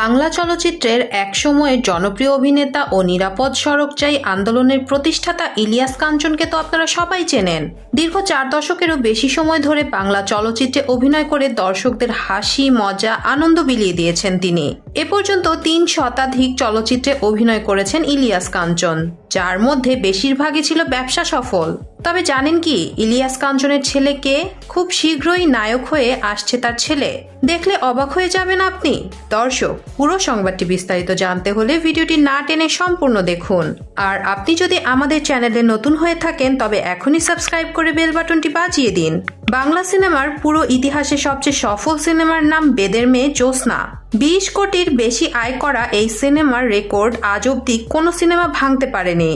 বাংলা চলচ্চিত্রের একসময়ের জনপ্রিয় অভিনেতা ও নিরাপদ সড়ক চাই আন্দোলনের প্রতিষ্ঠাতা ইলিয়াস কাঞ্চনকে তো আপনারা সবাই চেনেন। দীর্ঘ 4 দশকেরও বেশি সময় ধরে বাংলা চলচ্চিত্রে অভিনয় করে দর্শকদের হাসি, মজা, আনন্দ বিলিয়ে দিয়েছেন তিনি। এ পর্যন্ত 3 শতাধিক চলচ্চিত্রে অভিনয় করেছেন ইলিয়াস কাঞ্চন, যার মধ্যে বেশিরভাগই ছিল ব্যবসা সফল। তবে জানেন কি ইলিয়াস কাঞ্চনের ছেলেকে? খুব শীঘ্রই নায়ক হয়ে আসছে তার ছেলে। দেখলে অবাক হয়ে যাবেন আপনি। দর্শক, পুরো সংবাদটি বিস্তারিত জানতে হলে ভিডিওটি না টেনে সম্পূর্ণ দেখুন। আর আপনি যদি আমাদের চ্যানেলে নতুন হয়ে থাকেন তবে এখনই সাবস্ক্রাইব করে বেল বাটনটি বাজিয়ে দিন। বাংলা সিনেমার পুরো ইতিহাসে সবচেয়ে সফল সিনেমার নাম বেদের মেয়ে জ্যোৎস্না। 20 কোটির বেশি আয় করা এই সিনেমার রেকর্ড আজ অব্দি কোনো সিনেমা ভাঙতে পারেনি।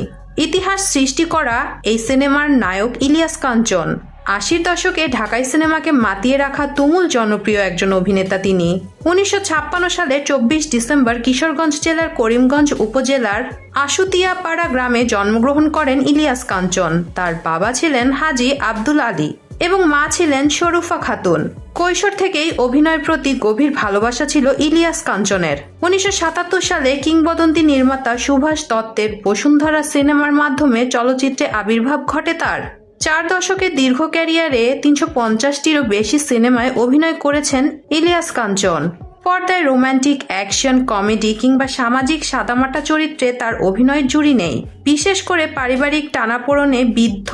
ইতিহাস সৃষ্টি করা এই সিনেমার নায়ক ইলিয়াস কাঞ্চন। 80-র দশকে ঢাকাই সিনেমাকে মাতিয়ে রাখা তুমুল জনপ্রিয় একজন অভিনেতা তিনি। 1956 সালের 24 ডিসেম্বর কিশোরগঞ্জ জেলার করিমগঞ্জ উপজেলার আশুতিয়াপাড়া গ্রামে জন্মগ্রহণ করেন ইলিয়াস কাঞ্চন। তার বাবা ছিলেন হাজী আব্দুল আলী এবং মা ছিলেন শরুফা খাতুন। কৈশোর থেকেই অভিনয়ের প্রতি গভীর ভালোবাসা ছিল ইলিয়াস কাঞ্চনের। 1977 সালে কিংবদন্তি নির্মাতা সুভাষ দত্তের বসুন্ধরা সিনেমার মাধ্যমে চলচ্চিত্রে আবির্ভাব ঘটে তার। 4 দশকের দীর্ঘ ক্যারিয়ারে 350টিরও বেশি সিনেমায় অভিনয় করেছেন ইলিয়াস কাঞ্চন। পর্দায় রোমান্টিক, অ্যাকশন, কমেডি কিংবা সামাজিক সাদামাটা চরিত্রে তার অভিনয়ের জুড়ি নেই। বিশেষ করে পারিবারিক টানাপোড়েনে বিদ্ধ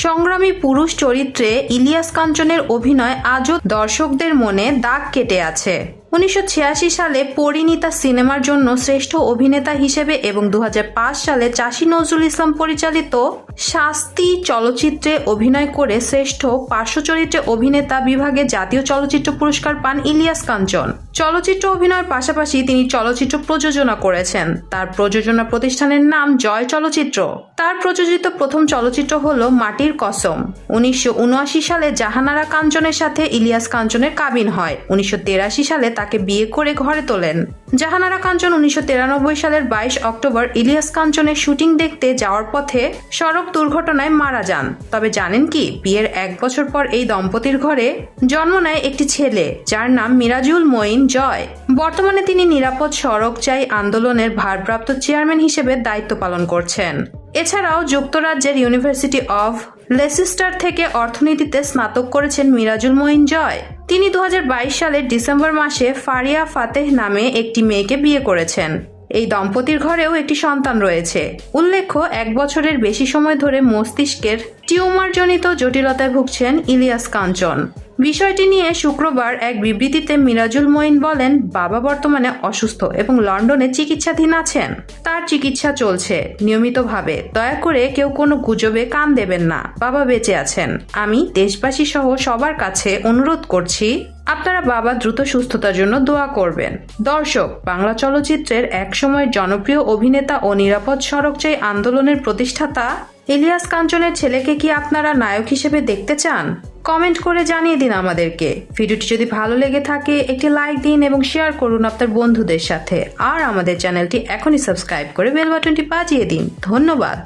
সংগ্রামী পুরুষ চরিত্রে ইলিয়াস কাঞ্চনের অভিনয় আজও দর্শকদের মনে দাগ কেটে আছে। 1986 সালে পরিণীতা সিনেমার জন্য শ্রেষ্ঠ অভিনেতা হিসেবে এবং 2005 সালে চাষী নজরুল ইসলাম পরিচালিত শাস্তি চলচ্চিত্রে অভিনয় করে শ্রেষ্ঠ পার্শ্ব চরিত্রে অভিনেতা বিভাগে জাতীয় চলচ্চিত্র পুরস্কার পান ইলিয়াস কাঞ্চন। চলচ্চিত্র অভিনয়ের পাশাপাশি তিনি চলচ্চিত্র প্রযোজনা করেছেন। তার প্রযোজনা প্রতিষ্ঠানের নাম জয় চলচ্চিত্র। তার প্রযোজিত প্রথম চলচ্চিত্র হল মাটির কসম। 1979 সালে জাহানারা কাঞ্চনের সাথে ইলিয়াস কাঞ্চনের কাবিন হয়। 1983 সালে তাকে বিয়ে করে ঘরে তোলেন। জাহানারা কাঞ্চন 1993 সালের 22 অক্টোবর ইলিয়াস কাঞ্চনের শুটিং দেখতে যাওয়ার পথে সড়ক দুর্ঘটনায় মারা যান। তবে জানেন কি, বিয়ের 1 বছর পর এই দম্পতির ঘরে জন্ম নেয় একটি ছেলে, যার নাম মিরাজুল মঈন জয়। বর্তমানে তিনি নিরাপদ সড়ক চাই আন্দোলনের ভারপ্রাপ্ত চেয়ারম্যান হিসেবে দায়িত্ব পালন করছেন। এছাড়াও যুক্তরাজ্যের ইউনিভার্সিটি অফ লেসেস্টার থেকে অর্থনীতিতে স্নাতক করেছেন মিরাজুল মঈন জয়। তিনি 2022 সালের ডিসেম্বর মাসে ফারিয়া ফাতেহ নামে একটি মেয়েকে বিয়ে করেছেন। এই দম্পতির ঘরেও একটি সন্তান রয়েছে। উল্লেখ্য, 1 বছরের বেশি সময় ধরে মস্তিষ্কের টিউমারজনিত জটিলতায় ভুগছেন ইলিয়াস কাঞ্চন। বিষয়টি নিয়ে শুক্রবার এক বিবৃতিতে মিরাজুল মঈন বলেন, বাবা বর্তমানে অসুস্থ এবং লন্ডনে চিকিৎসাধীন আছেন। তার চিকিৎসা চলছে নিয়মিতভাবে। দয়া করে কেউ কোনো গুজবে কান দেবেন না। বাবা বেঁচে আছেন। আমি দেশবাসী সহ সবার কাছে অনুরোধ করছি, আপনারা বাবা দ্রুত সুস্থতার জন্য দোয়া করবেন। দর্শক, বাংলা চলচ্চিত্রের একসময় জনপ্রিয় অভিনেতা ও নিরাপদ সড়ক চাই আন্দোলনের প্রতিষ্ঠাতা ইলিয়াস কাঞ্চনের ছেলেকে কি আপনারা নায়ক হিসেবে দেখতে চান? কমেন্ট করে জানিয়ে দিন আমাদেরকে। ভিডিওটি যদি ভালো লেগে থাকে একটি লাইক দিন এবং শেয়ার করুন আপনার বন্ধুদের সাথে। আর আমাদের চ্যানেলটি এখনই সাবস্ক্রাইব করে বেল বাটনটি বাজিয়ে দিন। ধন্যবাদ।